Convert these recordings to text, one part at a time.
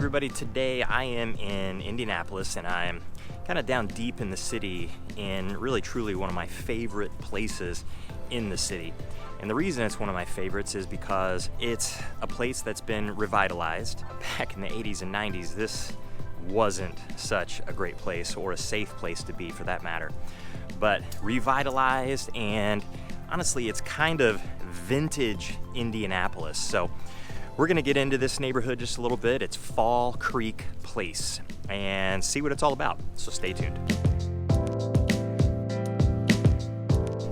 everybody. Today I am in Indianapolis and I'm kind of down deep in the city in really truly one of my favorite places in the city. And the reason it's one of my favorites is because it's a place that's been revitalized. Back in the 80s and 90s, this wasn't such a great place, or a safe place to be for that matter. But revitalized, and honestly, it's kind of vintage Indianapolis. So we're gonna get into this neighborhood just a little bit. It's Fall Creek Place and see what it's all about. So stay tuned.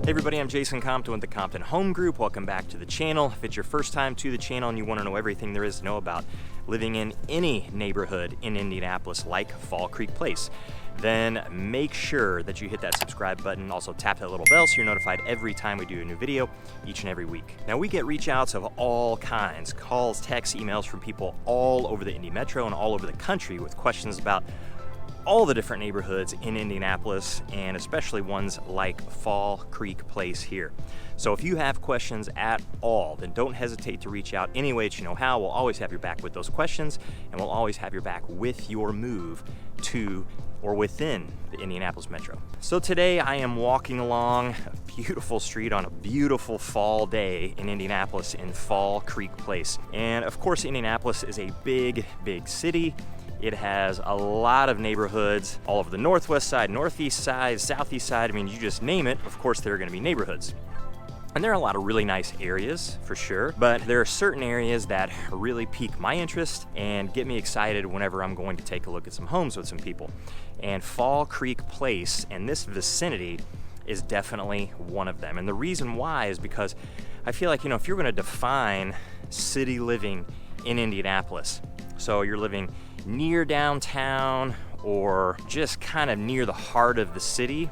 Hey everybody, I'm Jason Compton with the Compton Home Group. Welcome back to the channel. If it's your first time to the channel and you want to know everything there is to know about living in any neighborhood in Indianapolis like Fall Creek Place, then make sure that you hit that subscribe button. Also tap that little bell so you're notified every time we do a new video each and every week. Now we get reach outs of all kinds, calls, texts, emails from people all over the Indy Metro and all over the country with questions about all the different neighborhoods in Indianapolis, and especially ones like Fall Creek Place here. So if you have questions at all, then don't hesitate to reach out any way that you know how. We'll always have your back with those questions, and we'll always have your back with your move to or within the Indianapolis Metro. So today I am walking along a beautiful street on a beautiful fall day in Indianapolis in Fall Creek Place. And of course, Indianapolis is a big, big city. It has a lot of neighborhoods all over the northwest side, northeast side, southeast side. I mean, you just name it, of course there are gonna be neighborhoods. And there are a lot of really nice areas for sure, but there are certain areas that really pique my interest and get me excited whenever I'm going to take a look at some homes with some people. And Fall Creek Place and this vicinity is definitely one of them. And the reason why is because I feel like, if you're gonna define city living in Indianapolis, so you're living near downtown or just kind of near the heart of the city,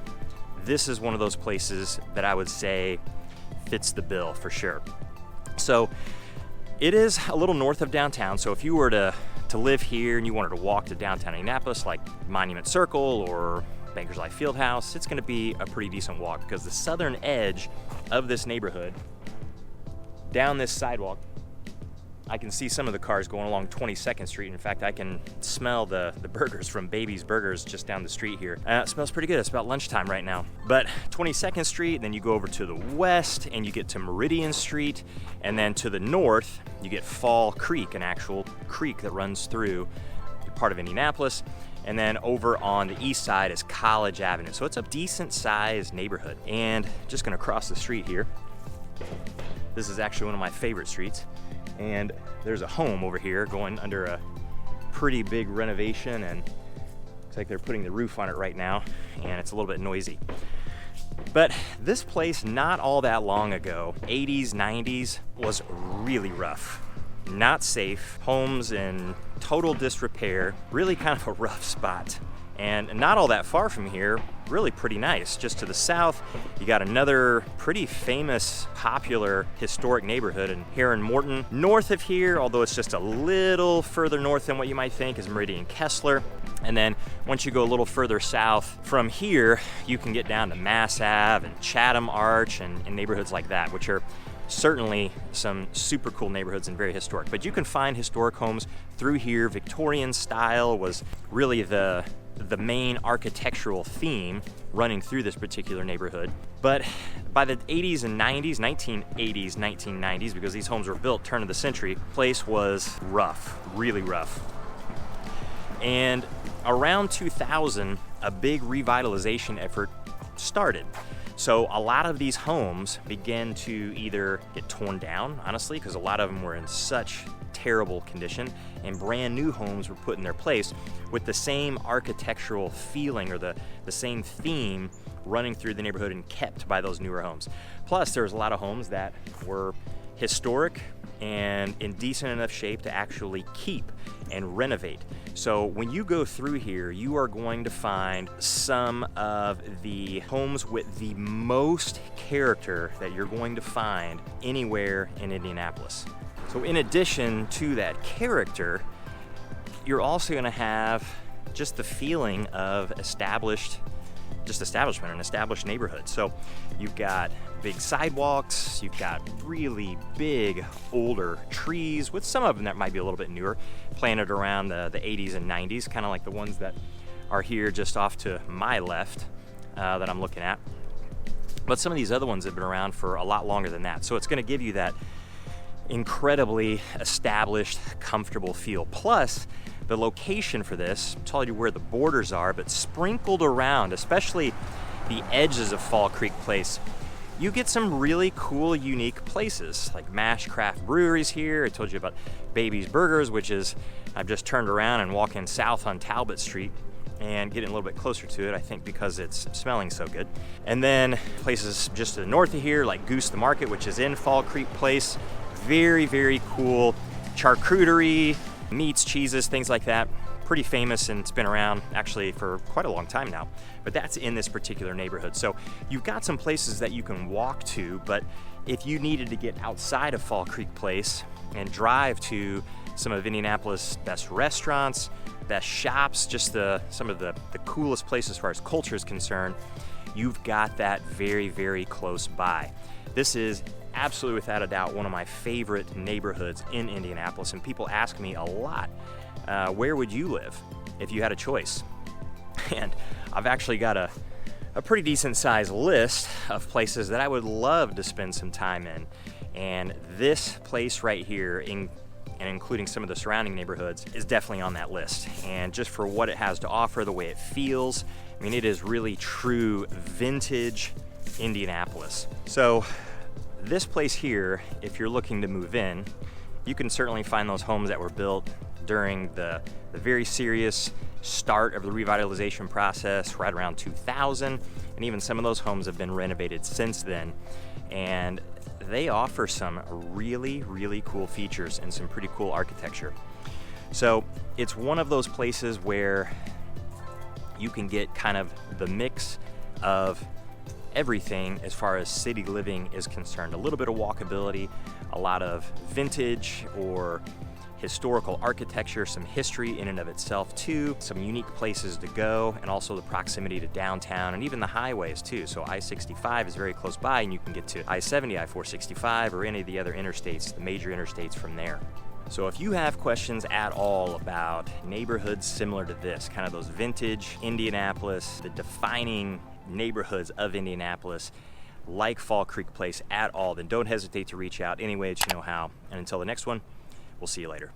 this is one of those places that I would say fits the bill for sure. So it is a little north of downtown, so if you were to live here and you wanted to walk to downtown Indianapolis like Monument Circle or Bankers Life Fieldhouse, it's going to be a pretty decent walk because the southern edge of this neighborhood, down this sidewalk, I can see some of the cars going along 22nd Street. In fact, I can smell the burgers from Baby's Burgers just down the street here. It smells pretty good. It's about lunchtime right now. But 22nd Street, then you go over to the west and you get to Meridian Street. And then to the north, you get Fall Creek, an actual creek that runs through part of Indianapolis. And then over on the east side is College Avenue. So it's a decent sized neighborhood. And just gonna cross the street here. This is actually one of my favorite streets. And there's a home over here going under a pretty big renovation, and looks like they're putting the roof on it right now, and it's a little bit noisy. But this place, not all that long ago, 80s, 90s, was really rough. Not safe, homes in total disrepair, really kind of a rough spot. And not all that far from here, really pretty nice. Just to the south, you got another pretty famous, popular, historic neighborhood in Heron Morton. North of here, although it's just a little further north than what you might think, is Meridian Kessler. And then once you go a little further south from here, you can get down to Mass Ave and Chatham Arch and neighborhoods like that, which are certainly some super cool neighborhoods and very historic. But you can find historic homes through here. Victorian style was really the main architectural theme running through this particular neighborhood. But by the 80s and 90s, 1980s, 1990s, because these homes were built turn of the century, place was rough, really rough. And around 2000, a big revitalization effort started. So a lot of these homes began to either get torn down, honestly, because a lot of them were in such terrible condition, and brand new homes were put in their place with the same architectural feeling or the same theme running through the neighborhood and kept by those newer homes. Plus, there was a lot of homes that were historic and in decent enough shape to actually keep and renovate. So when you go through here, you are going to find some of the homes with the most character that you're going to find anywhere in Indianapolis. So in addition to that character, you're also going to have just the feeling of established just establishment, an established neighborhood. So you've got big sidewalks, you've got really big older trees, with some of them that might be a little bit newer, planted around the 80s and 90s, kind of like the ones that are here just off to my left that I'm looking at. But some of these other ones have been around for a lot longer than that. So it's going to give you that incredibly established, comfortable feel. Plus, the location for this, I'll tell you where the borders are, but sprinkled around, especially the edges of Fall Creek Place, you get some really cool, unique places, like Mash Craft Breweries here. I told you about Baby's Burgers, which is, I've just turned around and walking south on Talbot Street and getting a little bit closer to it, I think because it's smelling so good. And then places just to the north of here, like Goose the Market, which is in Fall Creek Place. Very, very cool charcuterie, meats, cheeses, things like that. Pretty famous, and it's been around actually for quite a long time now. But that's in this particular neighborhood. So you've got some places that you can walk to, but if you needed to get outside of Fall Creek Place and drive to some of Indianapolis' best restaurants, best shops, just some of the coolest places as far as culture is concerned, you've got that very, very close by. This is absolutely, without a doubt, one of my favorite neighborhoods in Indianapolis, and people ask me a lot, where would you live if you had a choice? And I've actually got a pretty decent sized list of places that I would love to spend some time in. And this place right here, and including some of the surrounding neighborhoods, is definitely on that list. And just for what it has to offer, the way it feels, I mean, it is really true vintage Indianapolis. So this place here, if you're looking to move in, you can certainly find those homes that were built during the very serious start of the revitalization process right around 2000, and even some of those homes have been renovated since then, and they offer some really, really cool features and some pretty cool architecture. So it's one of those places where you can get kind of the mix of everything as far as city living is concerned. A little bit of walkability, a lot of vintage or historical architecture, some history in and of itself too, some unique places to go, and also the proximity to downtown and even the highways too. So I-65 is very close by, and you can get to I-70, I-465, or any of the other interstates, the major interstates from there. So if you have questions at all about neighborhoods similar to this, kind of those vintage Indianapolis, the defining neighborhoods of Indianapolis, like Fall Creek Place at all, then don't hesitate to reach out any way that you know how. And until the next one, we'll see you later.